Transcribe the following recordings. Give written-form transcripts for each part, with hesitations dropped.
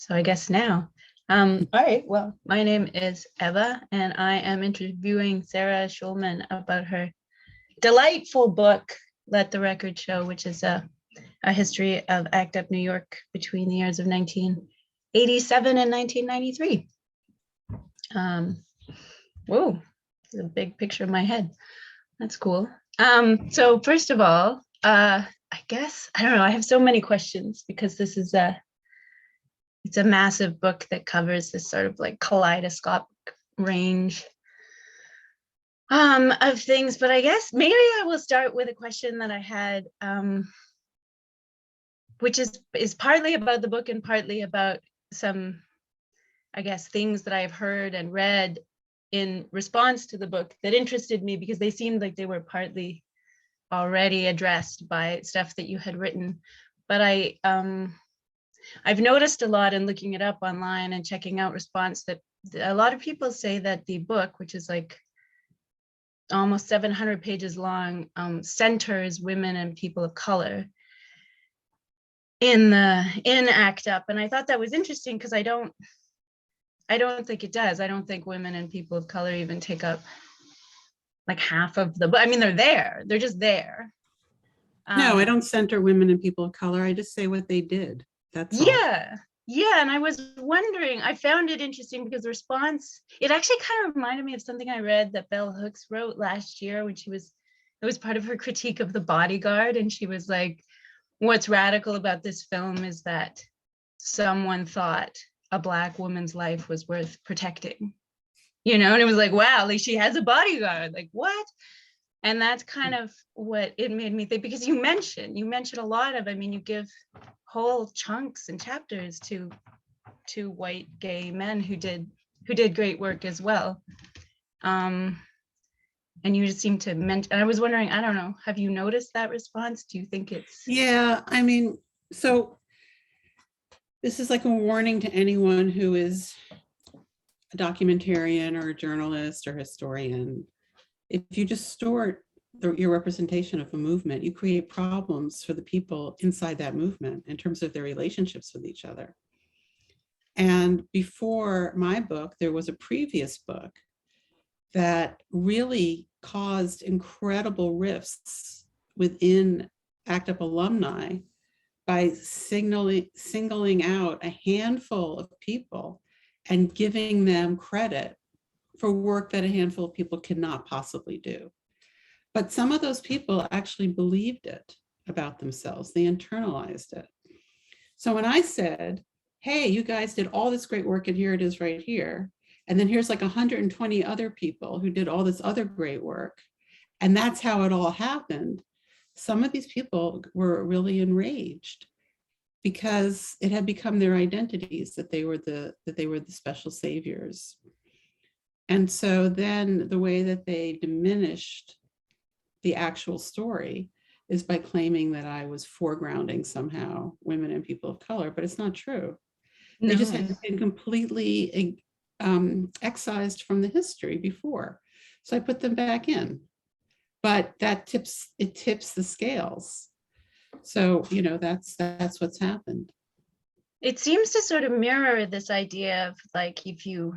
So I guess now. All right, well, my name is Eva, and I am interviewing Sarah Schulman about her delightful book, Let the Record Show, which is a history of ACT UP New York between the years of 1987 and 1993. Whoa, there's a big picture of my head. That's cool. So first of all, I guess, I don't know, I have so many questions because this is it's a massive book that covers this sort of like kaleidoscopic range of things. But I guess maybe I will start with a question that I had, which is partly about the book and partly about some, I guess, things that I've heard and read in response to the book that interested me because they seemed like they were partly already addressed by stuff that you had written. But I've noticed a lot in looking it up online and checking out response that a lot of people say that the book, which is like almost 700 pages long, centers women and people of color in ACT UP. And I thought that was interesting because I don't think it does. I don't think women and people of color even take up like half of the book. I mean, they're just there. No, I don't center women and people of color. I just say what they did. That's all. Yeah. And I was wondering, I found it interesting because the response, it actually kind of reminded me of something I read that Bell Hooks wrote last year when it was part of her critique of The Bodyguard. And she was like, what's radical about this film is that someone thought a Black woman's life was worth protecting, and it was like, wow, like she has a bodyguard, like what? And that's kind of what it made me think, because you mentioned a lot of, I mean, you give whole chunks and chapters to white gay men who did great work as well. And you just seem to mention, and I was wondering, I don't know, have you noticed that response? Do you think it's? Yeah, I mean, so this is like a warning to anyone who is a documentarian or a journalist or historian. If you distort your representation of a movement, you create problems for the people inside that movement in terms of their relationships with each other. And before my book, there was a previous book that really caused incredible rifts within ACT UP alumni by singling out a handful of people and giving them credit for work that a handful of people cannot possibly do. But some of those people actually believed it about themselves. They internalized it. So when I said, hey, you guys did all this great work and here it is right here, and then here's like 120 other people who did all this other great work, and that's how it all happened, some of these people were really enraged because it had become their identities that they were the special saviors. And so then the way that they diminished the actual story is by claiming that I was foregrounding somehow women and people of color, but it's not true. No. They just had been completely excised from the history before. So I put them back in, but that tips the scales. So, that's what's happened. It seems to sort of mirror this idea of like, if you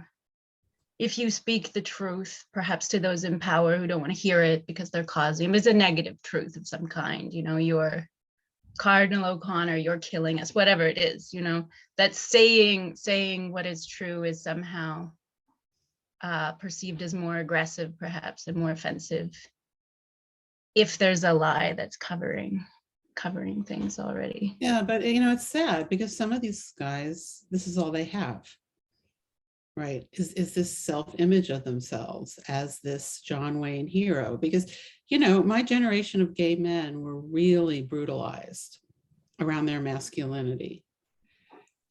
speak the truth, perhaps to those in power who don't want to hear it because they're causing, it's a negative truth of some kind, you're Cardinal O'Connor, you're killing us, whatever it is, that saying what is true is somehow perceived as more aggressive, perhaps, and more offensive if there's a lie that's covering things already. Yeah, but it's sad because some of these guys, this is all they have. Right, is this self-image of themselves as this John Wayne hero? Because, my generation of gay men were really brutalized around their masculinity.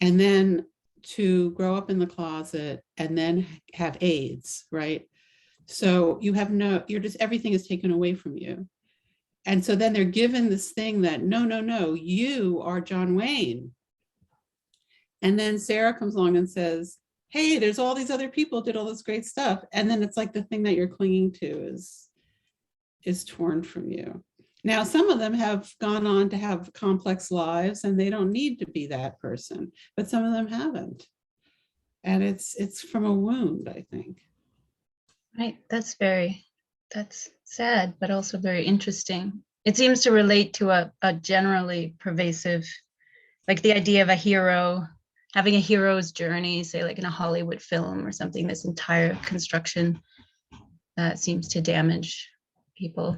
And then to grow up in the closet and then have AIDS, right? So everything is taken away from you. And so then they're given this thing that, no, you are John Wayne. And then Sarah comes along and says, hey, there's all these other people did all this great stuff. And then it's like the thing that you're clinging to is torn from you. Now, some of them have gone on to have complex lives and they don't need to be that person, but some of them haven't. And it's from a wound, I think. Right. That's sad, but also very interesting. It seems to relate to a generally pervasive, like the idea of a hero, having a hero's journey, say like in a Hollywood film or something, this entire construction that seems to damage people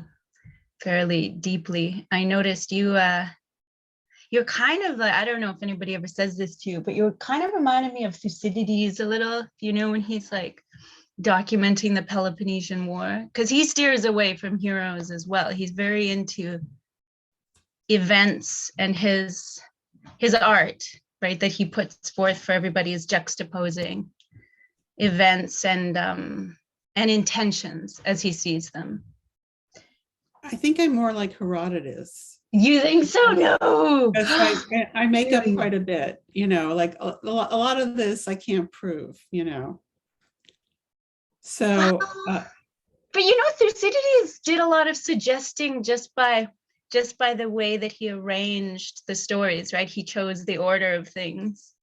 fairly deeply. I noticed you're kind of like, I don't know if anybody ever says this to you, but you're kind of reminded me of Thucydides a little, you know, when he's like documenting the Peloponnesian War, because he steers away from heroes as well. He's very into events, and his art, right, that he puts forth for everybody is juxtaposing events and intentions as he sees them. I think I'm more like Herodotus. You think so? No. I make up Really? quite a bit, you know, like a lot of this I can't prove, you know. So, But you know, Thucydides did a lot of suggesting just by the way that he arranged the stories, right? He chose the order of things.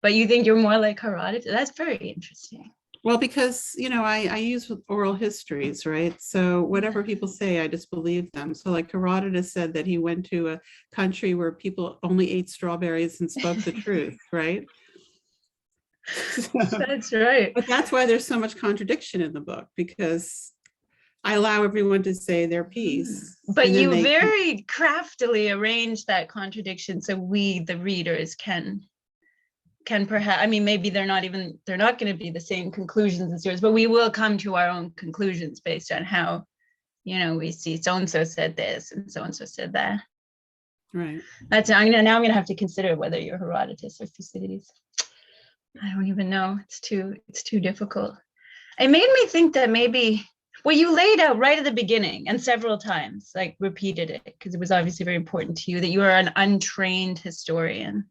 But you think you're more like Herodotus? That's very interesting. well, because, you know, I use oral histories, right? So whatever people say, I just believe them. So like Herodotus said that he went to a country where people only ate strawberries and spoke the truth, right? So, That's right. but that's why there's so much contradiction in the book, because I allow everyone to say their piece. But you very craftily arrange that contradiction so we, the readers, can perhaps, I mean, maybe they're not going to be the same conclusions as yours, but we will come to our own conclusions based on how, you know, we see so-and-so said this and so-and-so said that. Right. That's, now I'm gonna have to consider whether you're Herodotus or Thucydides. I don't even know. It's too difficult. It made me think that maybe, well, you laid out right at the beginning and several times, like repeated it, because it was obviously very important to you that you are an untrained historian.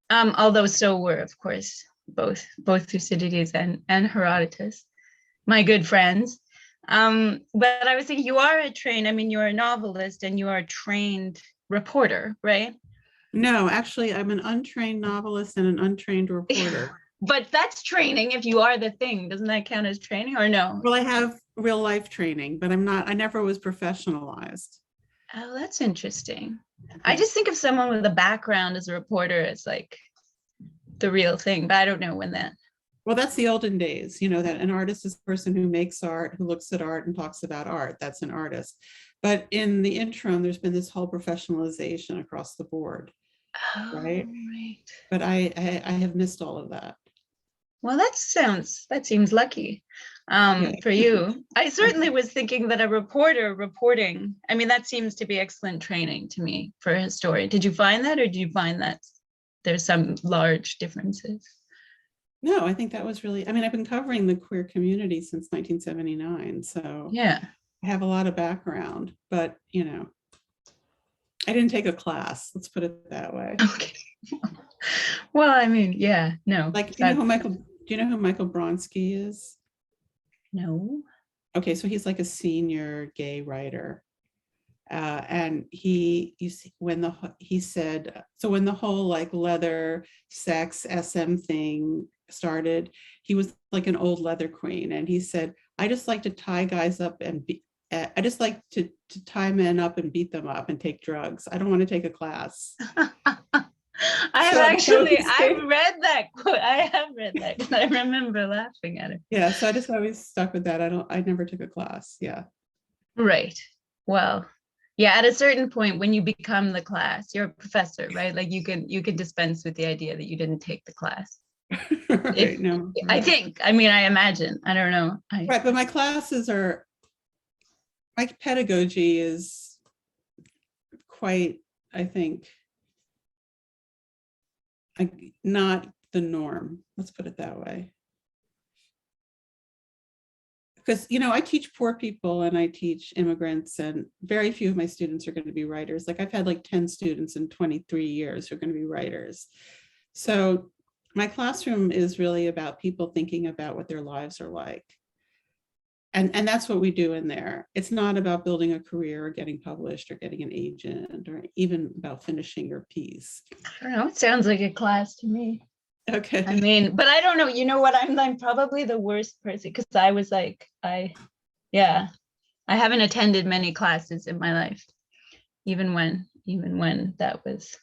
Although so were, of course, both Thucydides and Herodotus, my good friends. But I was thinking, you are a trained, I mean, you're a novelist and you are a trained reporter, right? No, actually, I'm an untrained novelist and an untrained reporter. But that's training if you are the thing. Doesn't that count as training or no? Well, I have real life training, but I never was professionalized. Oh, that's interesting. I just think of someone with a background as a reporter as like the real thing, but I don't know when that. Well, that's the olden days, you know, that an artist is a person who makes art, who looks at art and talks about art. That's an artist. But in the interim, there's been this whole professionalization across the board. Oh, right. Right. But I have missed all of that. Well, that seems lucky for you. I certainly was thinking that a reporter reporting, I mean, that seems to be excellent training to me for a historian. Did you find that, or did you find that there's some large differences? No, I think that was really, I mean, I've been covering the queer community since 1979. So yeah, I have a lot of background, but, you know, I didn't take a class. Let's put it that way. Okay. Well, I mean, yeah, no. Like, do you know who Michael Bronski is? No. Okay, so he's like a senior gay writer. And he said, so when the whole like leather sex SM thing started, he was like an old leather queen. And he said, I just like to tie guys up and I just like to tie men up and beat them up and take drugs. I don't want to take a class. I've read that quote. I have read that because I remember laughing at it. Yeah, so I just always stuck with that. I never took a class. Yeah. Right. Well, yeah, at a certain point when you become the class, you're a professor, right? Like you can dispense with the idea that you didn't take the class. Right, no. I think, I mean, I imagine, I don't know. Right, but my classes are, my pedagogy is quite, I think, not the norm. Let's put it that way. Because, you know, I teach poor people and I teach immigrants, and very few of my students are going to be writers. Like I've had like 10 students in 23 years who are going to be writers. So my classroom is really about people thinking about what their lives are like. And that's what we do in there. It's not about building a career or getting published or getting an agent or even about finishing your piece. I don't know. It sounds like a class to me. Okay. I mean, but I don't know. You know what? I'm probably the worst person because I was like, yeah, I haven't attended many classes in my life, even when that was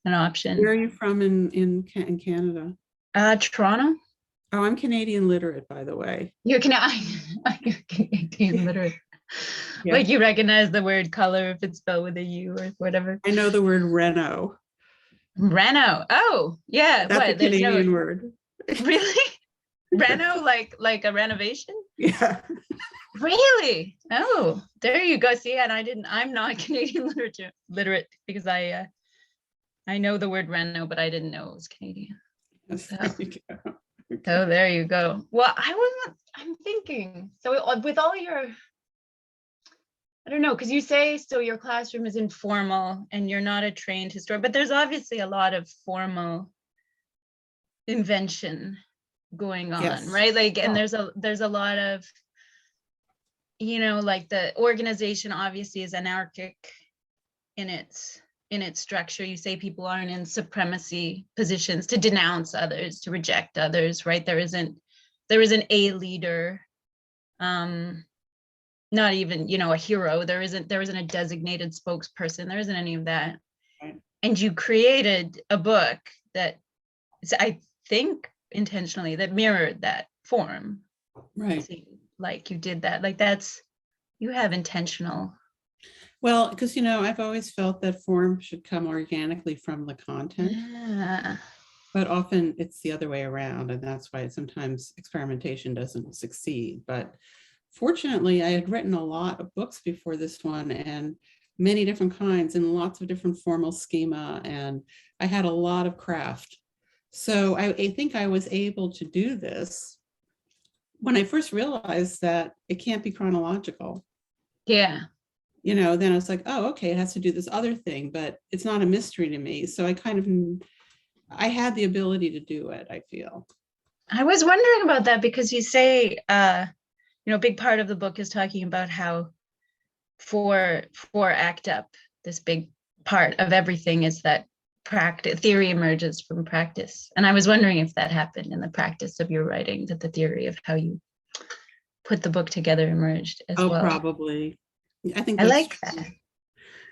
an option. Where are you from in Canada? Toronto. Oh, I'm Canadian literate, by the way. You're Canadian literate. Yeah. Like you recognize the word color if it's spelled with a U or whatever. I know the word reno. Reno. Oh, yeah. That's a What? There's Canadian no word. really Reno, like a renovation. Yeah. Really? Oh, there you go. See, and I'm not Canadian literate because I know the word Reno, but I didn't know it was Canadian. Yes, So, there you go. Okay. so there you go. Well, I'm thinking, so with all your, I don't know, because you say, so your classroom is informal and you're not a trained historian, but there's obviously a lot of formal invention going on, Yes. right? Like, and Oh. there's a lot of, like the organization obviously is anarchic in its structure. You say people aren't in supremacy positions to denounce others, to reject others, right? There isn't a leader, not even a hero. There isn't a designated spokesperson. There isn't any of that. Right. And you created a book that I think intentionally that mirrored that form. Right. Like you did that. Like you have intentional. Well, because I've always felt that form should come organically from the content. Yeah. But often it's the other way around, and that's why sometimes experimentation doesn't succeed. But fortunately, I had written a lot of books before this one, and many different kinds and lots of different formal schema, and I had a lot of craft. So I think I was able to do this when I first realized that it can't be chronological. Yeah. Then I was like, oh, okay, it has to do this other thing, but it's not a mystery to me. So I had the ability to do it, I feel. I was wondering about that because you say, a big part of the book is talking about how for ACT UP, this big part of everything is that theory emerges from practice. And I was wondering if that happened in the practice of your writing, that the theory of how you put the book together emerged as well. Probably. I think I that's like true. that.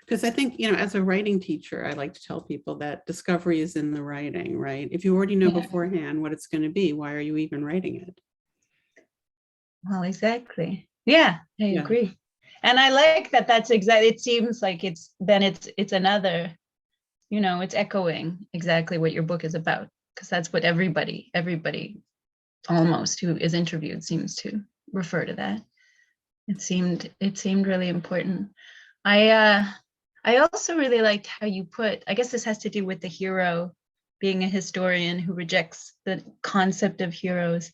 Because I think, as a writing teacher, I like to tell people that discovery is in the writing, right? If you already know beforehand what it's going to be, why are you even writing it? Well, exactly. Yeah, I agree. And I like that that's exactly, it seems like it's another, it's echoing exactly what your book is about, because that's what everybody almost who is interviewed seems to refer to that. It seemed really important. I also really liked how you put, I guess this has to do with the hero being a historian who rejects the concept of heroes.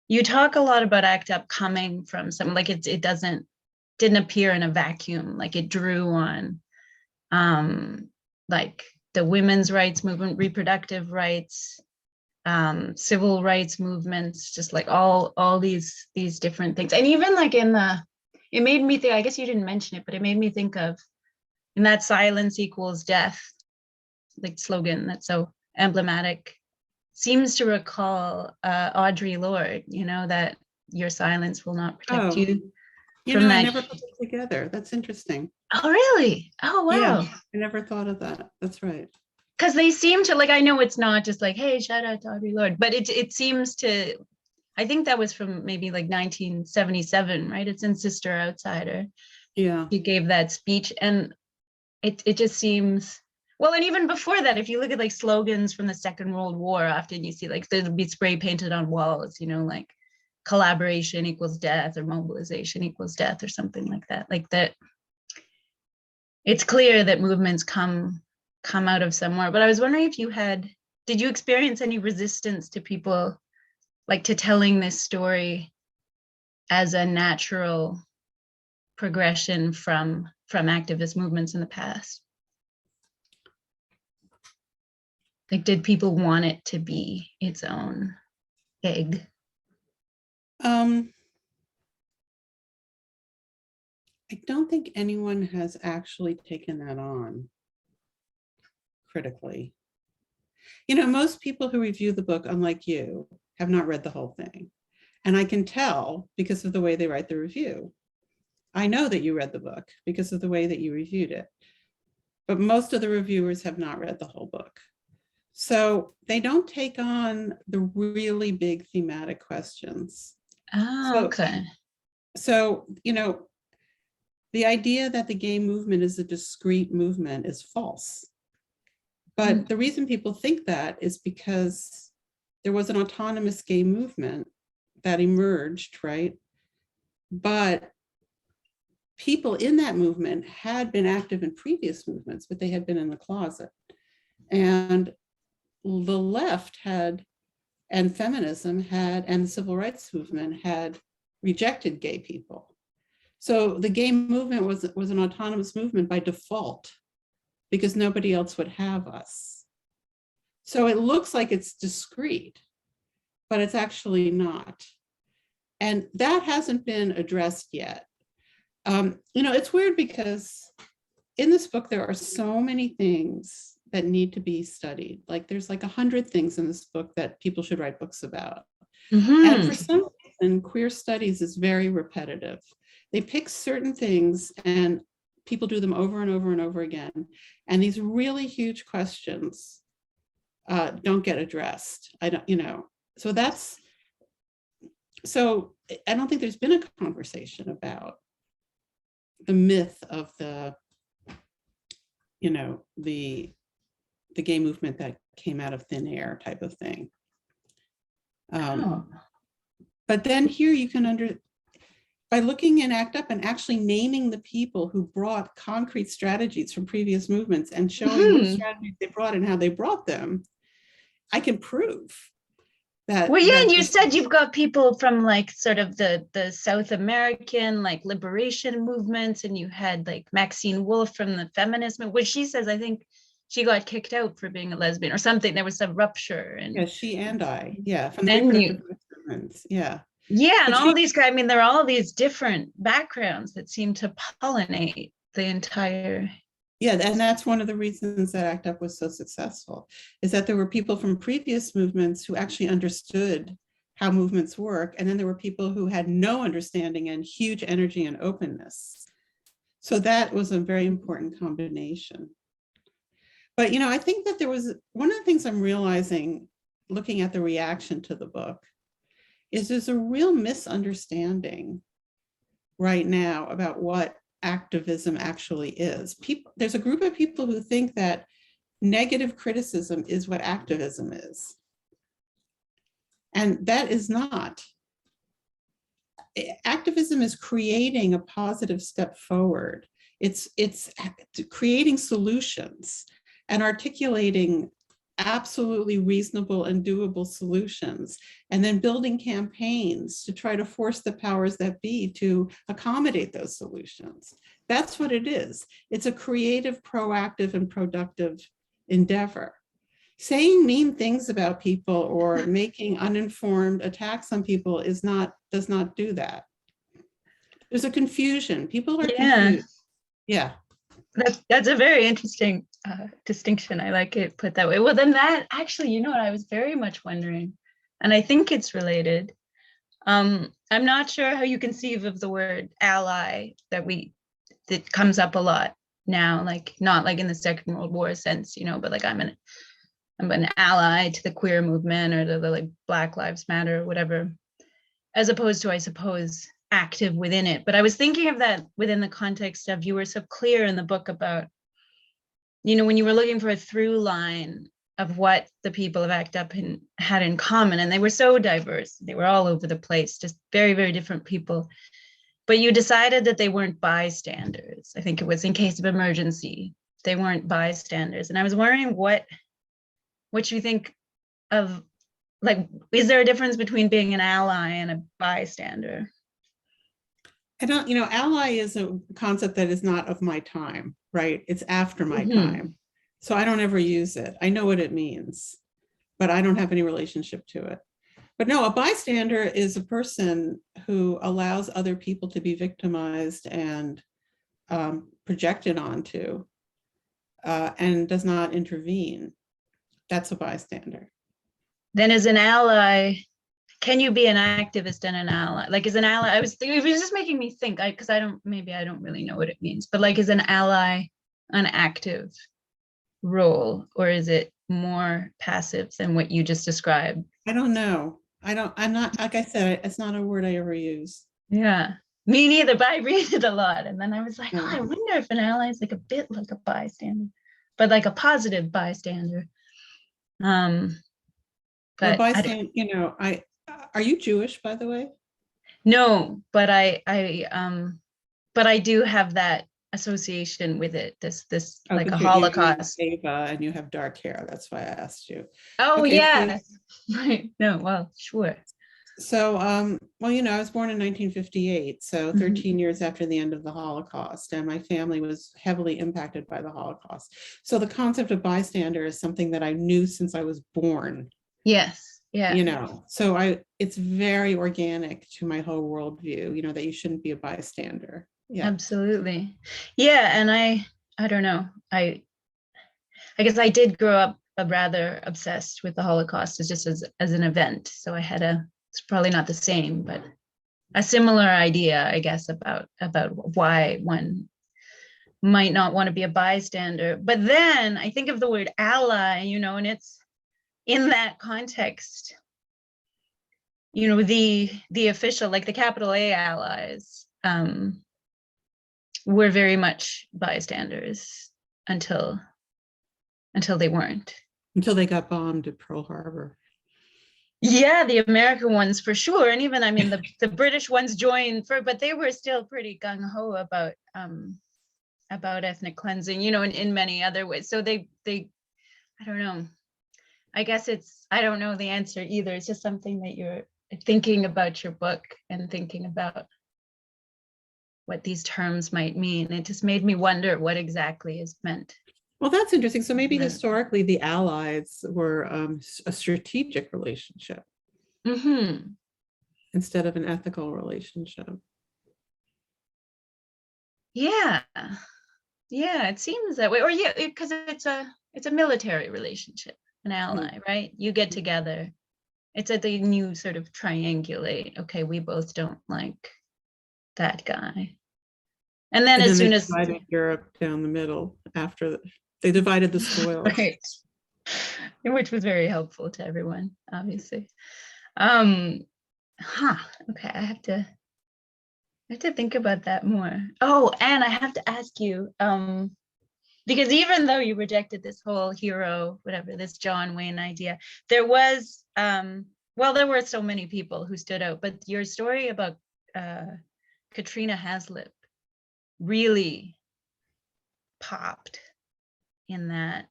You talk a lot about ACT UP coming from something like it didn't appear in a vacuum, like it drew on like the women's rights movement, reproductive rights, civil rights movements, just like all these different things. And even like it made me think, I guess you didn't mention it, but it made me think of in that silence equals death, like slogan that's so emblematic, seems to recall Audre Lorde, that your silence will not protect you. I never put it together. That's interesting. Oh, really? Oh, wow. Yeah, I never thought of that. That's right. Because they seem to, like, I know it's not just like, hey, shout out to Audre Lorde, but it seems to, I think that was from maybe like 1977, right? It's in Sister Outsider. Yeah. He gave that speech, and it just seems, well, and even before that, if you look at like slogans from the Second World War, often you see like they'll be spray painted on walls, like collaboration equals death or mobilization equals death or something like that. Like that, it's clear that movements come out of somewhere. But I was wondering if did you experience any resistance to people, like to telling this story as a natural progression from activist movements in the past? Like, did people want it to be its own egg? I don't think anyone has actually taken that on critically. You know, most people who review the book, unlike you, have not read the whole thing. And I can tell because of the way they write the review. I know that you read the book because of the way that you reviewed it. But most of the reviewers have not read the whole book. So they don't take on the really big thematic questions. Oh, So, okay. so, you know, the idea that the gay movement is a discrete movement is false. But the reason people think that is because there was an autonomous gay movement that emerged, right? But people in that movement had been active in previous movements, but they had been in the closet. And the left had, and feminism had, and the civil rights movement had rejected gay people. So the gay movement was an autonomous movement by default because nobody else would have us. So it looks like it's discrete, but it's actually not. And that hasn't been addressed yet. You know, it's weird because in this book, there are so many things that need to be studied. Like there's like 100 things in this book that people should write books about. And for some reason, queer studies is very repetitive. They pick certain things and people do them over and over and over again. And these really huge questions don't get addressed. I don't, you know, so that's, so I don't think there's been a conversation about the myth of the, you know, the gay movement that came out of thin air type of thing. But then here you can by looking in ACT UP and actually naming the people who brought concrete strategies from previous movements and showing what strategies they brought and how they brought them, I can prove that. Well, yeah, and you said you've got people from like sort of the South American like liberation movements, and you had like Maxine Wolf from the feminist movement, which she says, I think she got kicked out for being a lesbian or something. There was some rupture. And yeah, she and I, yeah, from the reproductive movements, yeah. Yeah, and all these guys, I mean, there are all these different backgrounds that seem to pollinate the entire. Yeah, and that's one of the reasons that ACT UP was so successful, is that there were people from previous movements who actually understood how movements work. And then there were people who had no understanding and huge energy and openness. So that was a very important combination. But, you know, I think that there was one of the things I'm realizing looking at the reaction to the book is there's a real misunderstanding right now about what activism actually is. There's a group of people who think that negative criticism is what activism is. And that is not. Activism is creating a positive step forward. It's creating solutions and articulating absolutely reasonable and doable solutions, and then building campaigns to try to force the powers that be to accommodate those solutions. That's what it is. It's a creative, proactive, and productive endeavor. Saying mean things about people or making uninformed attacks on people does not do that. There's a confusion. People are confused. Yeah. That's a very interesting distinction. I like it put that way. Well, then that actually, you know what, I was very much wondering, and I think it's related. I'm not sure how you conceive of the word ally that comes up a lot now, like not like in the Second World War sense, you know, but like I'm an ally to the queer movement or the like Black Lives Matter or whatever, as opposed to, I suppose, active within it. But I was thinking of that within the context of, you were so clear in the book about, you know, when you were looking for a through line of what the people of ACT UP had in common, and they were so diverse, they were all over the place, just very, very different people. But you decided that they weren't bystanders. I think it was in case of emergency, they weren't bystanders. And I was wondering what you think of, like, is there a difference between being an ally and a bystander? I don't, you know, ally is a concept that is not of my time, right? It's after my time. So I don't ever use it. I know what it means, but I don't have any relationship to it. But no, a bystander is a person who allows other people to be victimized and projected onto and does not intervene, that's a bystander. Then as an ally, can you be an activist and an ally? Like as an ally, it was just making me think, because I don't really know what it means, but like is an ally an active role, or is it more passive than what you just described? I don't know. I'm not, like I said, it's not a word I ever use. Yeah, me neither, but I read it a lot. And then I was like, oh, I wonder if an ally is like a bit like a bystander, but like a positive bystander. Well, But bystander, are you Jewish, by the way? no, but I do have that association with it. This like a Holocaust. Eva, and you have dark hair. That's why I asked you. Oh, okay, yeah. So, right. No, well, sure. So, well, I was born in 1958, so 13 years after the end of the Holocaust, and my family was heavily impacted by the Holocaust. So the concept of bystander is something that I knew since I was born. Yes. Yeah. So it's very organic to my whole worldview, that you shouldn't be a bystander. Yeah. Absolutely. Yeah. And I don't know. I guess I did grow up rather obsessed with the Holocaust as an event. So I had it's probably not the same, but a similar idea, I guess, about why one might not want to be a bystander. But then I think of the word ally, and it's in that context, the official, like the capital A allies, were very much bystanders until they weren't. Until they got bombed at Pearl Harbor. Yeah, the American ones for sure. And even, I mean, the British ones joined but they were still pretty gung-ho about ethnic cleansing, in many other ways. So they I don't know. I guess I don't know the answer either. It's just something that you're thinking about your book and thinking about what these terms might mean. It just made me wonder what exactly is meant. Well, that's interesting. So maybe historically the Allies were a strategic relationship instead of an ethical relationship. Yeah, it seems that way. Or yeah, because it's a military relationship, an ally, right? You get together. It's at the new sort of triangulate. Okay, we both don't like that guy. And then as soon as divided Europe down the middle after they divided the spoils. Right. Which was very helpful to everyone, obviously. Okay, I have to think about that more. Oh, and I have to ask you, because even though you rejected this whole hero, whatever, this John Wayne idea, there was, there were so many people who stood out, but your story about Katrina Haslip really popped in that.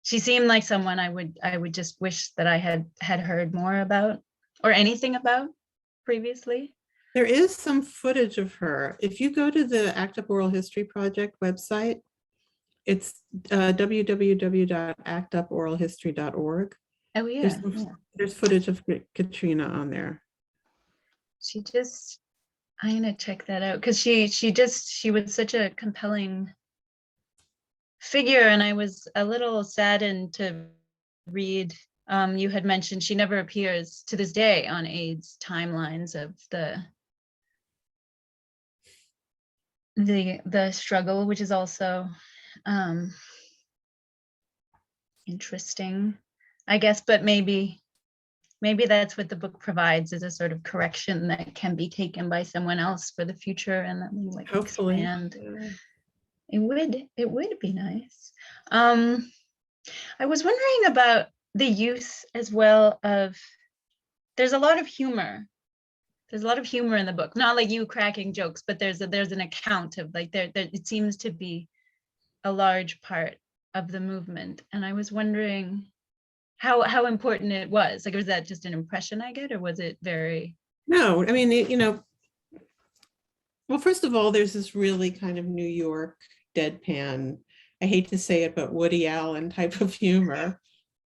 She seemed like someone I would just wish that I had heard more about or anything about previously. There is some footage of her. If you go to the ACT UP Oral History Project website, it's www.actuporalhistory.org. Oh yeah. There's footage of Katrina on there. I'm gonna check that out because she was such a compelling figure, and I was a little saddened to read. You had mentioned she never appears to this day on AIDS timelines of the struggle, which is also interesting, I guess. But maybe that's what the book provides, is a sort of correction that can be taken by someone else for the future, and that we hopefully expand. It would be nice. I was wondering about the use as well of, there's a lot of humor. There's a lot of humor in the book, not like you cracking jokes, but there's an account of like there it seems to be a large part of the movement. And I was wondering how important it was. Like, was that just an impression I get, or was it very? No, I mean, well, first of all, there's this really kind of New York deadpan, I hate to say it, but Woody Allen type of humor,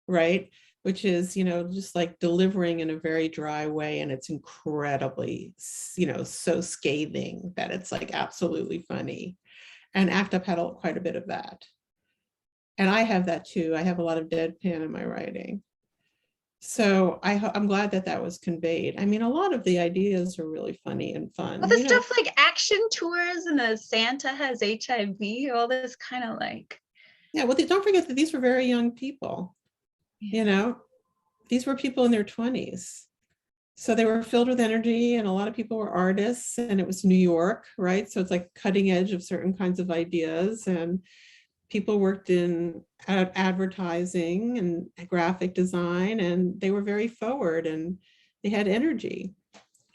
right? which is, just like delivering in a very dry way. And it's incredibly, so scathing that it's like absolutely funny. And ACT UP had quite a bit of that. And I have that too. I have a lot of deadpan in my writing. So I'm glad that was conveyed. I mean, a lot of the ideas are really funny and fun. Well, the stuff like action tours and the Santa has HIV, all this kind of like. Yeah, well, don't forget that these were very young people. Yeah. These were people in their 20s. So they were filled with energy, and a lot of people were artists, and it was New York, right? So it's like cutting edge of certain kinds of ideas, and people worked in advertising and graphic design, and they were very forward and they had energy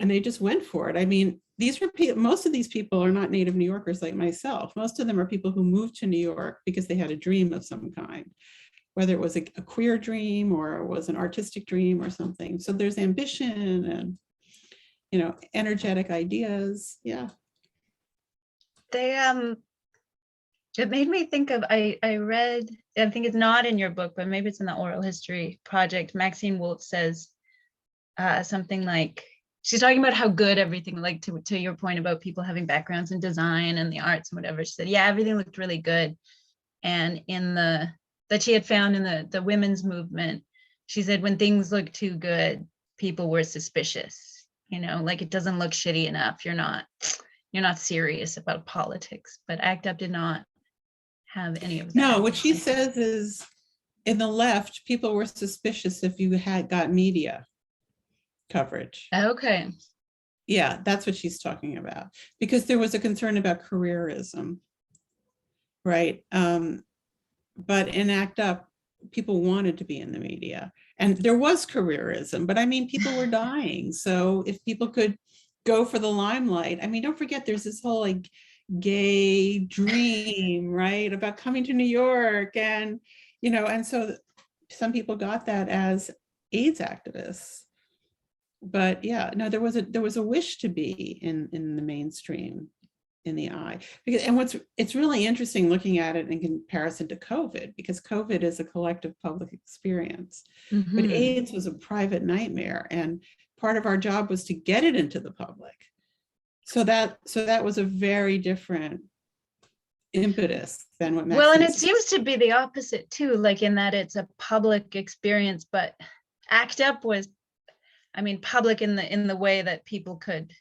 and they just went for it. I mean, most of these people are not native New Yorkers like myself. Most of them are people who moved to New York because they had a dream of some kind, whether it was a queer dream or it was an artistic dream or something. So there's ambition and, energetic ideas. Yeah. It made me think of, I read, I think it's not in your book, but maybe it's in the oral history project. Maxine Wolf says something like, she's talking about how good everything, like to your point about people having backgrounds in design and the arts and whatever. She said, yeah, everything looked really good. And that she had found in the women's movement, she said, when things look too good, people were suspicious, like it doesn't look shitty enough. You're not serious about politics. But ACT UP did not have any of that. No, what she says is, in the left, people were suspicious if you had got media coverage. Okay. Yeah, that's what she's talking about, because there was a concern about careerism, right? But in ACT UP, people wanted to be in the media, and there was careerism, but I mean, people were dying. So if people could go for the limelight, I mean, don't forget, there's this whole like gay dream, right, about coming to New York, and and so some people got that as AIDS activists. But yeah, no, there was a wish to be in the mainstream, in the eye. It's really interesting looking at it in comparison to COVID, because COVID is a collective public experience, but AIDS was a private nightmare, and part of our job was to get it into the public. So that was a very different impetus than what Well, and it seems to be the opposite too, like in that it's a public experience, but ACT UP was, I mean, public in the way that people could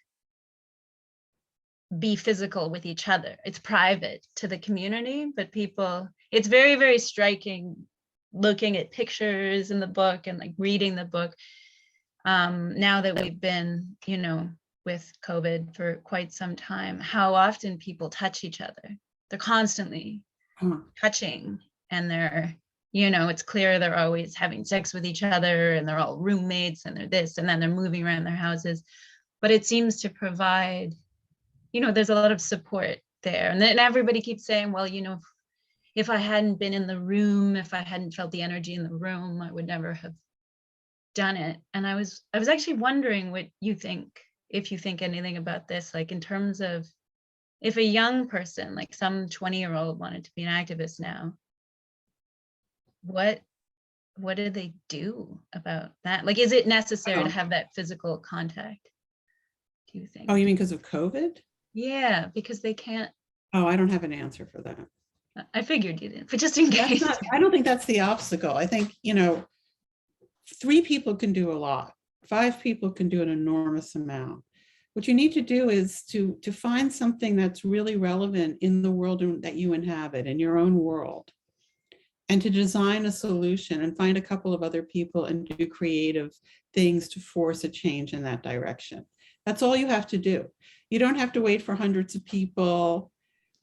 be physical with each other. It's private to the community, but it's very, very striking looking at pictures in the book and like reading the book. Now that we've been, with COVID for quite some time, how often people touch each other. They're constantly touching, and they're, it's clear they're always having sex with each other, and they're all roommates, and they're this, and then they're moving around their houses. But it seems to provide, there's a lot of support there. And then everybody keeps saying, well, if I hadn't been in the room, if I hadn't felt the energy in the room, I would never have done it. And I was actually wondering what you think, if you think anything about this, like in terms of if a young person, like some 20-year-old wanted to be an activist now, what do they do about that? Like, is it necessary to have that physical contact, do you think? Oh, you mean because of COVID? Yeah, because they can't. Oh, I don't have an answer for that. I figured you didn't, but just in case. I don't think that's the obstacle. I think, 3 people can do a lot. 5 people can do an enormous amount. What you need to do is to find something that's really relevant in the world that you inhabit, in your own world, and to design a solution and find a couple of other people and do creative things to force a change in that direction. That's all you have to do. You don't have to wait for hundreds of people.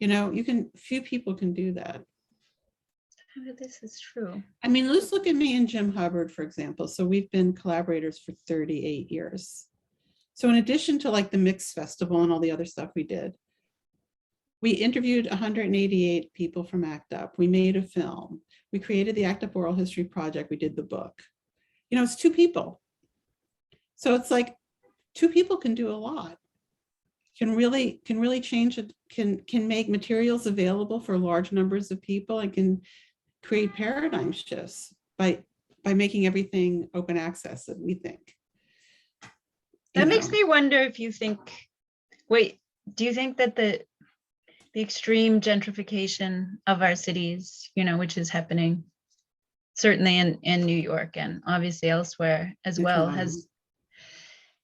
Few people can do that. This is true. I mean, let's look at me and Jim Hubbard, for example. So we've been collaborators for 38 years. So in addition to like the Mix Festival and all the other stuff we did, we interviewed 188 people from ACT UP. We made a film. We created the ACT UP Oral History Project. We did the book. It's 2 people. So it's like 2 people can do a lot. Can really change it, can make materials available for large numbers of people, and can create paradigm shifts by by making everything open access that we think. That makes me wonder if you think, wait, do you think that the extreme gentrification of our cities, which is happening certainly in New York and obviously elsewhere as well, has,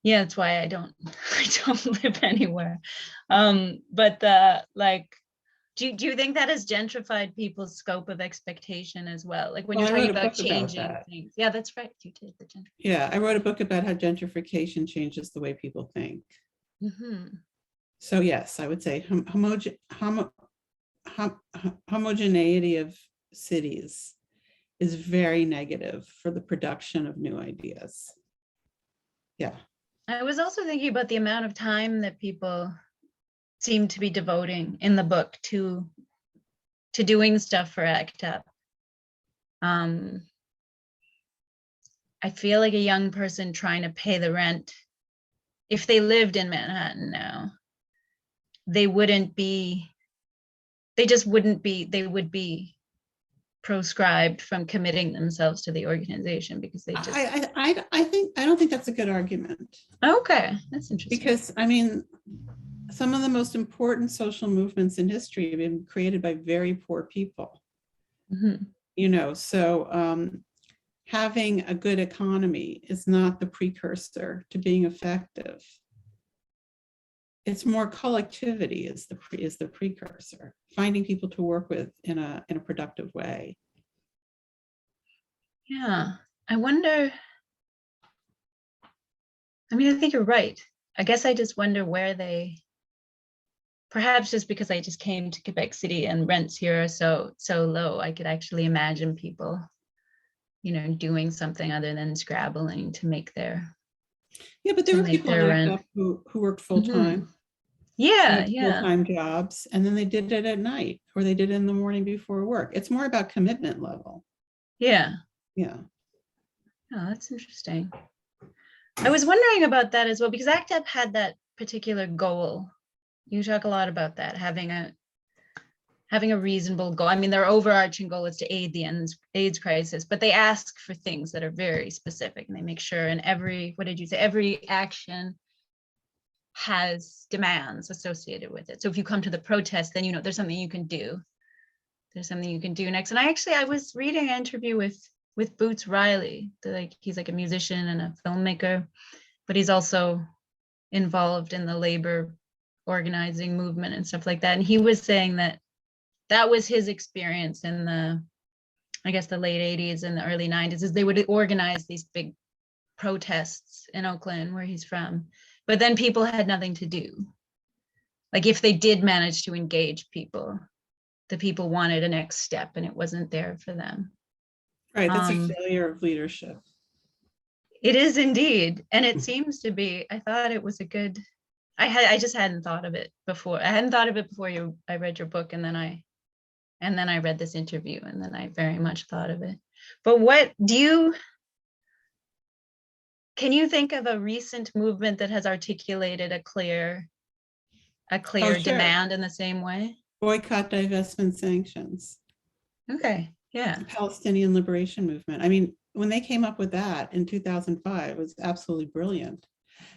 that's why I don't live anywhere. But do you think that has gentrified people's scope of expectation as well? Like when you're talking about changing things. Yeah, that's right. You did the gentrification. Yeah, I wrote a book about how gentrification changes the way people think. Mm-hmm. So yes, I would say homogeneity of cities is very negative for the production of new ideas. Yeah. I was also thinking about the amount of time that people seem to be devoting in the book to doing stuff for ACT UP. I feel like a young person trying to pay the rent, if they lived in Manhattan now, they would be proscribed from committing themselves to the organization because they just. I don't think that's a good argument. Okay, that's interesting. Because I mean, some of the most important social movements in history have been created by very poor people. Mm-hmm. So having a good economy is not the precursor to being effective. It's more collectivity is the precursor. Finding people to work with in a productive way. Yeah, I wonder. I mean, I think you're right. I guess I just wonder where they. Perhaps just because I just came to Quebec City and rents here are so low, I could actually imagine people, doing something other than scrabbling to make their. Yeah, but there were people in ACT UP who worked full time. Mm-hmm. Yeah. Full-time jobs, and then they did it at night or they did it in the morning before work. It's more about commitment level. Yeah. Oh, that's interesting. I was wondering about that as well, because ACT UP had that particular goal. You talk a lot about that, having a reasonable goal. I mean, their overarching goal is to aid the AIDS crisis, but they ask for things that are very specific, and they make sure in every action has demands associated with it. So if you come to the protest, then there's something you can do. There's something you can do next. And I was reading an interview with Boots Riley. He's like a musician and a filmmaker, but he's also involved in the labor organizing movement and stuff like that. And he was saying that was his experience in the late 80s and the early 90s, is they would organize these big protests in Oakland, where he's from. But then people had nothing to do. Like if they did manage to engage people, the people wanted a next step and it wasn't there for them. Right, that's a failure of leadership. It is indeed. And it seems to be, I thought it was a good, I just hadn't thought of it before. I hadn't thought of it before I read your book, and then I read this interview, and then I very much thought of it. But can you think of a recent movement that has articulated a clear demand in the same way? Boycott, divestment, sanctions. Okay, yeah. The Palestinian Liberation Movement. I mean, when they came up with that in 2005, it was absolutely brilliant,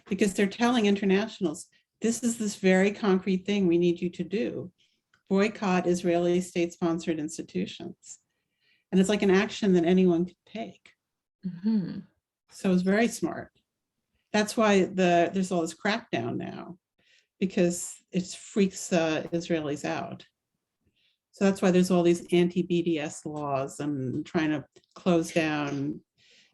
because they're telling internationals, this is this very concrete thing we need you to do. Boycott Israeli state-sponsored institutions. And it's like an action that anyone could take. Mm-hmm. So it's very smart. That's why there's all this crackdown now, because it freaks Israelis out. So that's why there's all these anti-BDS laws and trying to close down.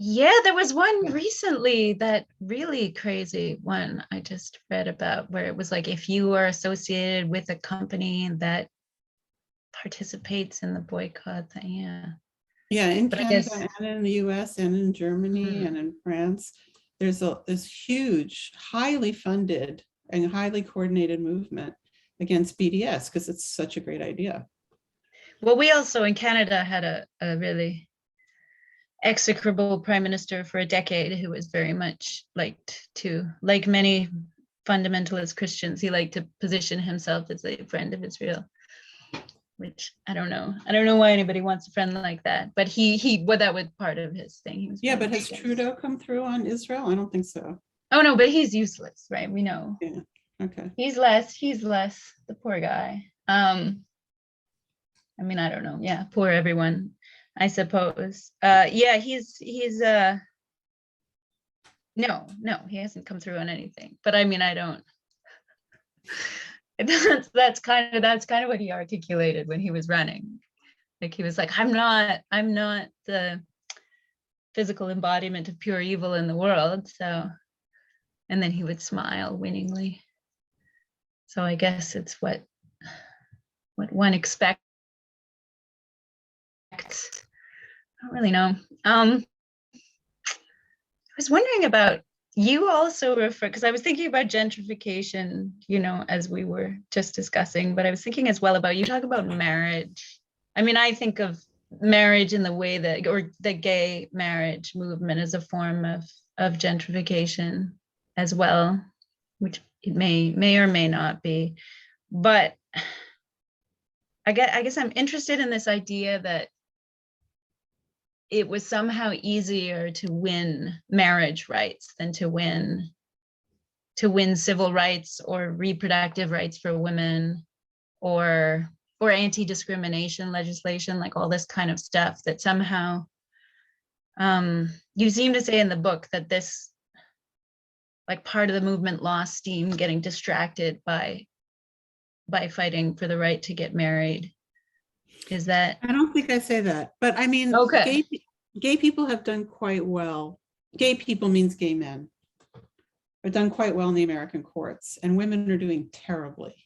Yeah, there was one recently, that really crazy one I just read about, where it was like, if you are associated with a company that participates in the boycott, Yeah, in Canada and in the US and in Germany and in France, there's this huge, highly funded and highly coordinated movement against BDS because it's such a great idea. Well, we also in Canada had a really execrable prime minister for a decade who was very much liked to, like many fundamentalist Christians, he liked to position himself as a friend of Israel. which I don't know. I don't know why anybody wants a friend like that, but well, that was part of his thing. He was Yeah, very but has against. Trudeau come through on Israel? I don't think so. Oh no, but he's useless, right? We know. Yeah. Okay. He's less, the poor guy. I mean, I don't know. Yeah, poor everyone, I suppose. Yeah, he's no, he hasn't come through on anything. But I mean, I don't. That's kind of what he articulated when he was running. Like he was like, I'm not the physical embodiment of pure evil in the world. So, and then he would smile winningly. So I guess it's what one expects. I don't really know. I was wondering about, you also refer, because I was thinking about gentrification, as we were just discussing, but I was thinking as well about, you talk about marriage. I mean, I think of marriage in the way that, or the gay marriage movement as a form of gentrification as well, which it may or may not be. But I guess I'm interested in this idea that it was somehow easier to win marriage rights than to win civil rights or reproductive rights for women, or anti-discrimination legislation, like all this kind of stuff that somehow, you seem to say in the book that this, like, part of the movement lost steam getting distracted by fighting for the right to get married. Is that? I don't think I say that, but I mean, Okay. Gay people have done quite well. Gay people means gay men. Are done quite well in the American courts, and women are doing terribly,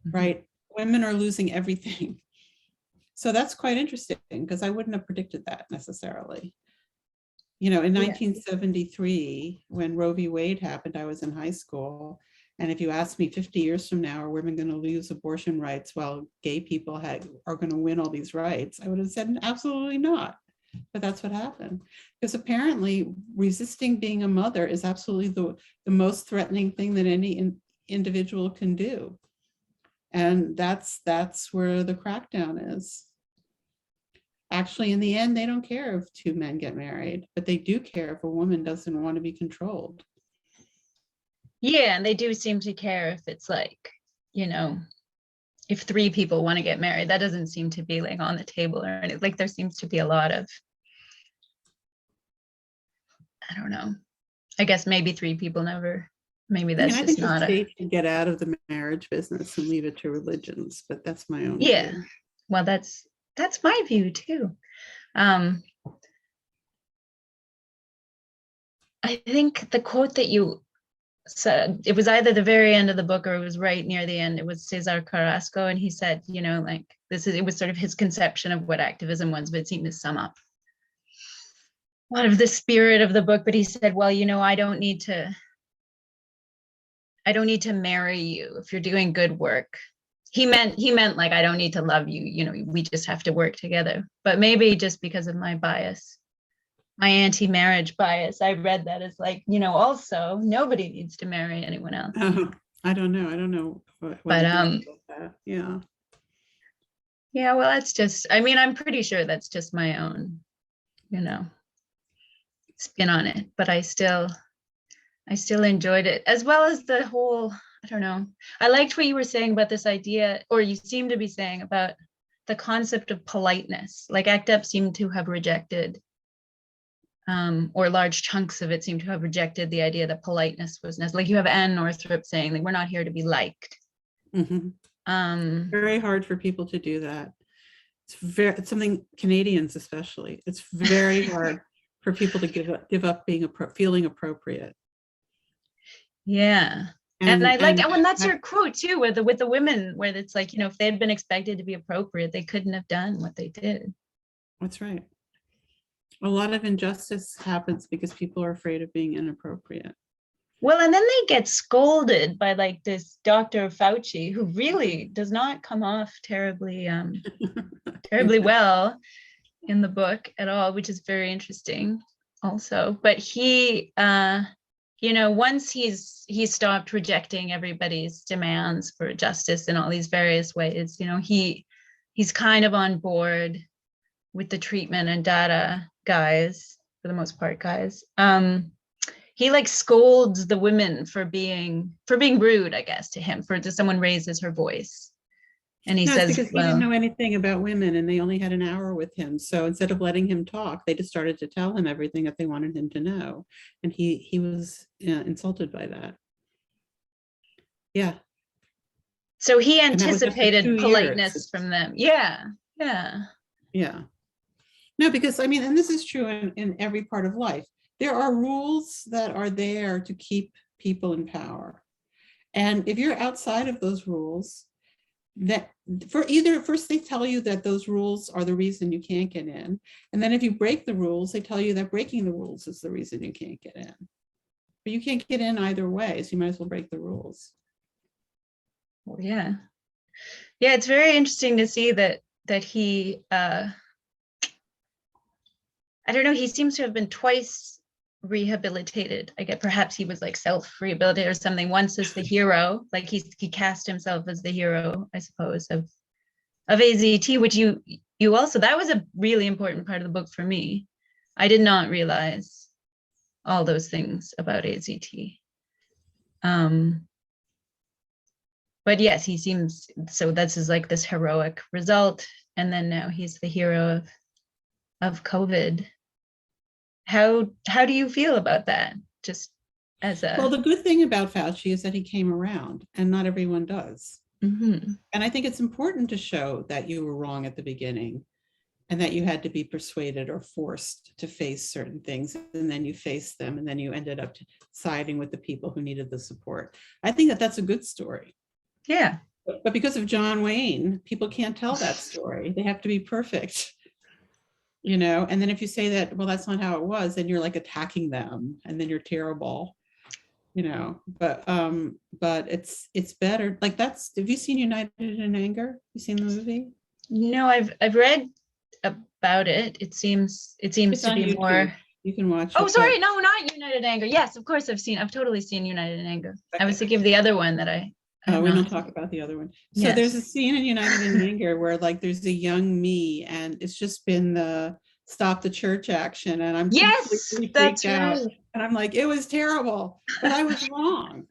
right? Women are losing everything. So that's quite interesting, because I wouldn't have predicted that necessarily. In 1973, when Roe v. Wade happened, I was in high school. And if you asked me 50 years from now, are women going to lose abortion rights while gay people are going to win all these rights? I would have said absolutely not. But that's what happened. Because apparently resisting being a mother is absolutely the most threatening thing that any individual can do. And that's where the crackdown is. Actually, in the end, they don't care if two men get married, but they do care if a woman doesn't want to be controlled. Yeah, and they do seem to care if it's like, if 3 people want to get married. That doesn't seem to be like on the table or anything. Like there seems to be a lot of, I don't know. I guess maybe 3 people never. Maybe that's I just think not the state should get out of the marriage business and leave it to religions, but that's my own view. Well, that's my view too. I think the quote that you said, it was either the very end of the book or it was right near the end. It was Cesar Carrasco, and he said, like it was sort of his conception of what activism was, but it seemed to sum up a lot of the spirit of the book. But he said, well, I don't need to marry you if you're doing good work. He meant like, I don't need to love you, we just have to work together. But maybe just because of my bias, my anti-marriage bias, I read that as like, also nobody needs to marry anyone else. I don't know. But yeah, well, that's just, I'm pretty sure that's just my own, spin on it. But I still enjoyed it, as well as the whole, I don't know. I liked what you were saying about this idea, or you seem to be saying about the concept of politeness. Like ACT UP seemed to have rejected, or large chunks of it seem to have rejected the idea that politeness was necessary. Like you have Anne Northrup saying, like, we're not here to be liked. Very hard for people to do that. It's something, Canadians especially, it's very hard for people to give up feeling appropriate. Yeah. And I liked that when that's your quote too, with the women, where it's like, if they had been expected to be appropriate, they couldn't have done what they did. That's right. A lot of injustice happens because people are afraid of being inappropriate. Well, and then they get scolded by like this Dr. Fauci, who really does not come off terribly well in the book at all, which is very interesting also. But he, once he stopped rejecting everybody's demands for justice in all these various ways, he he's kind of on board with the treatment and data guys, for the most part, guys. He like scolds the women for being rude, I guess, to him, for someone raises her voice. And he No, it's says, because he well, didn't know anything about women and they only had an hour with him. So instead of letting him talk, they just started to tell him everything that they wanted him to know. And he was insulted by that. Yeah. so he And that was after 2 anticipated years. politeness from them. Yeah. Yeah. No, because I mean, and this is true in every part of life. There are rules that are there to keep people in power. And if you're outside of those rules, that first they tell you that those rules are the reason you can't get in. And then if you break the rules, they tell you that breaking the rules is the reason you can't get in. But you can't get in either way, so you might as well break the rules. Well, yeah. Yeah, it's very interesting to see that he I don't know, he seems to have been twice rehabilitated. I get perhaps he was like self-rehabilitated or something. Once as the hero, like he cast himself as the hero, I suppose, of AZT, which you also, that was a really important part of the book for me. I did not realize all those things about AZT. But yes, he seems, so this is like this heroic result, and then now he's the hero of COVID. How do you feel about that? Just as a, well, the good thing about Fauci is that he came around, and not everyone does. mm-hmm. And I think it's important to show that you were wrong at the beginning, and that you had to be persuaded or forced to face certain things, and then you faced them, and then you ended up siding with the people who needed the support. I think that that's a good story. Yeah. But because of John Wayne, people can't tell that story. They have to be perfect. And then if you say that, well, that's not how it was, then you're like attacking them, and then you're terrible, but it's better. Like have you seen United in Anger? You seen the movie? No, I've read about it. It seems It's to be YouTube. more. You can watch Oh, it. sorry, no, not United in Anger. Yes, of course I've totally seen United in Anger. Okay. I was thinking of the other one that I we don't talk about the other one. So yes. There's a scene in United in Anger where like there's a young me, and it's just been the Stop the Church action, and I'm completely freaked out. And I'm like, it was terrible, but I was wrong.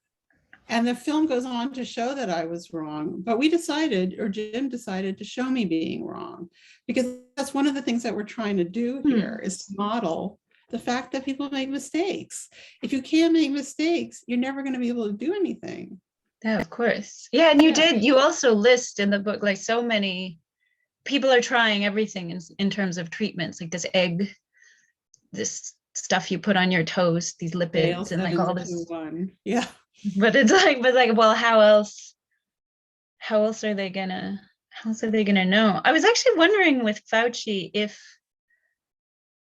And the film goes on to show that I was wrong, but Jim decided to show me being wrong, because that's one of the things that we're trying to do here is to model the fact that people make mistakes. If you can't make mistakes, you're never going to be able to do anything. Yeah, of course. Yeah, and you also list in the book like so many people are trying everything in terms of treatments, like this stuff you put on your toast, these lipids, and like all this. Yeah. But it's like, well, how else are they gonna know? I was actually wondering with Fauci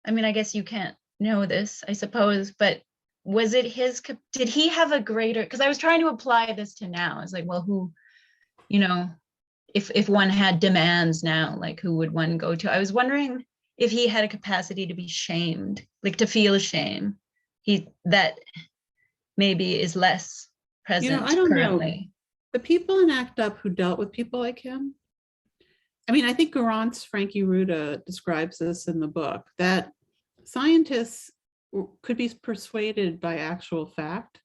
I guess you can't know this, I suppose, but was it did he have a greater, because I was trying to apply this to now. I was like, well, who, if one had demands now, like who would one go to? I was wondering if he had a capacity to be shamed, like to feel shame. That maybe is less present I don't currently. know. The people in ACT UP who dealt with people like him, I think Garant's Frankie Ruda describes this in the book, that scientists could be persuaded by actual fact,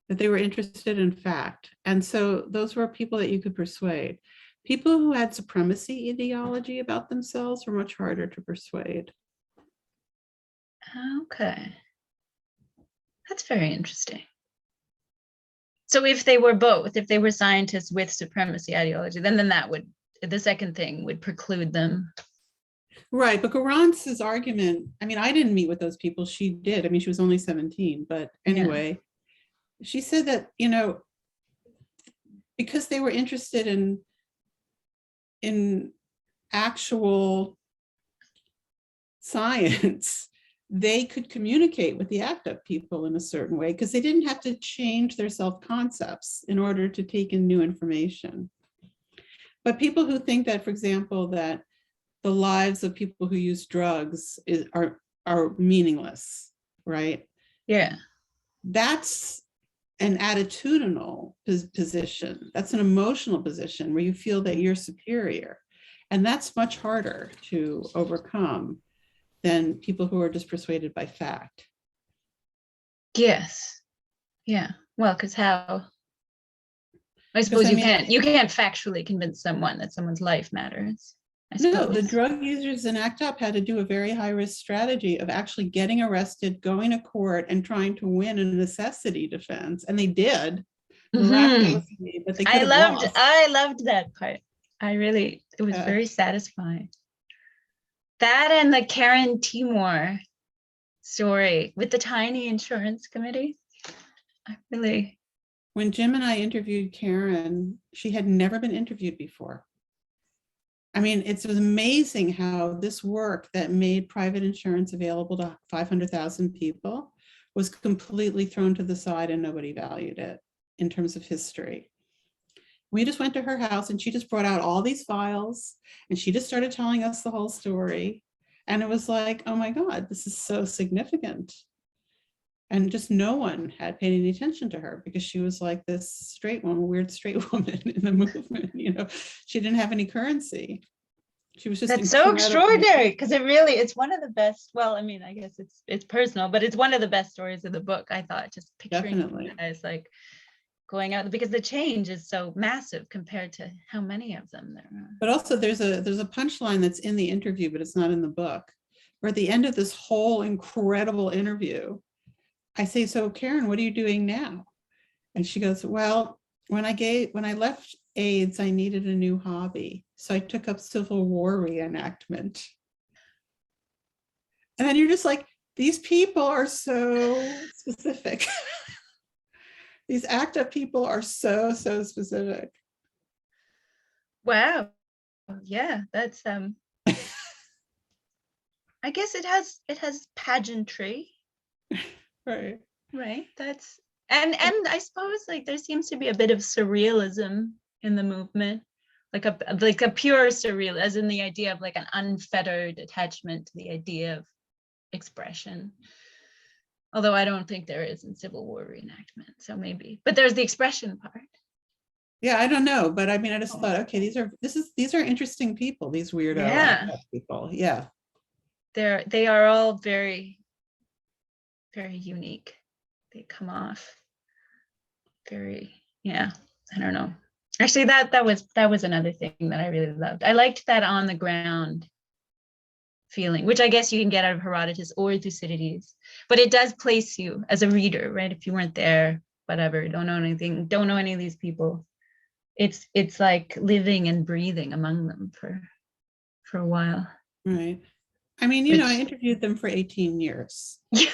that they were interested in fact. And so those were people that you could persuade. People who had supremacy ideology about themselves were much harder to persuade. Okay. That's very interesting. So if they were both, if they were scientists with supremacy ideology, then the second thing would preclude them. Right, but Garant's argument, I didn't meet with those people, she did. She was only 17, but anyway, she said that, because they were interested in actual science, they could communicate with the ACT UP people in a certain way, because they didn't have to change their self-concepts in order to take in new information. But people who think that, for example, that the lives of people who use drugs are meaningless, right? Yeah. That's an attitudinal position. That's an emotional position where you feel that you're superior. And that's much harder to overcome than people who are just persuaded by fact. Yes. Yeah. Well, because how? I suppose you can't factually convince someone that someone's life matters. No, the drug users in ACT UP had to do a very high risk strategy of actually getting arrested, going to court, and trying to win a necessity defense, and they did miraculously. But they could have lost. I loved that part. It was very satisfying. That and the Karen Timor story with the tiny insurance committee. When Jim and I interviewed Karen, she had never been interviewed before. I mean, it was amazing how this work that made private insurance available to 500,000 people was completely thrown to the side and nobody valued it in terms of history. We just went to her house and she just brought out all these files and she just started telling us the whole story. And it was like, oh my God, this is so significant. And just no one had paid any attention to her because she was like this straight woman, weird straight woman in the movement. You know, she didn't have any currency. She was just That's so extraordinary because it's one of the best. Well, I mean, I guess it's personal, but it's one of the best stories of the book. I thought just picturing it as like going out because the change is so massive compared to how many of them there are. But also there's a punchline that's in the interview, but it's not in the book. Where at the end of this whole incredible interview, I say, so Karen, what are you doing now? And she goes, well, when I left AIDS, I needed a new hobby. So I took up Civil War reenactment. And then you're just like, these people are so specific. These ACT UP people are so specific. Wow. Yeah, that's I guess it has pageantry. Right. That's and I suppose like there seems to be a bit of surrealism in the movement, like a pure surreal, as in the idea of like an unfettered attachment to the idea of expression. Although I don't think there is in Civil War reenactment, so maybe. But there's the expression part. Yeah, I don't know, but I mean, I just thought, okay, these are interesting people. These weirdo people. Yeah, they are all very, very unique. They come off very, I don't know. Actually, that was another thing that I really loved. I liked that on the ground feeling, which I guess you can get out of Herodotus or Thucydides, but it does place you as a reader, right? If you weren't there, whatever, don't know anything, don't know any of these people. It's like living and breathing among them for a while. Right. I mean, I interviewed them for 18 years. Yeah.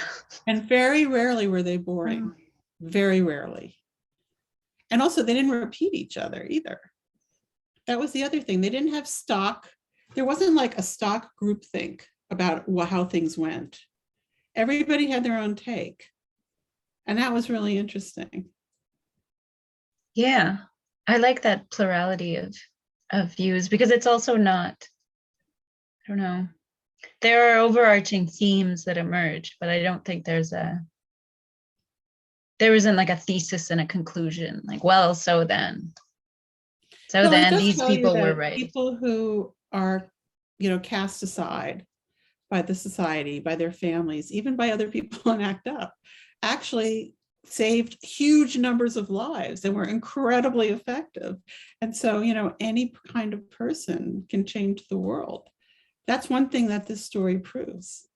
And very rarely were they boring. Very rarely. And also they didn't repeat each other either. That was the other thing. They didn't have stock. There wasn't like a stock groupthink about how things went. Everybody had their own take. And that was really interesting. Yeah. I like that plurality of views because it's also not, I don't know, there are overarching themes that emerge, but I don't think there isn't like a thesis and a conclusion, like, well, so then these people were right. People who are, cast aside by the society, by their families, even by other people on ACT UP, actually saved huge numbers of lives and were incredibly effective. And so, any kind of person can change the world. That's one thing that this story proves.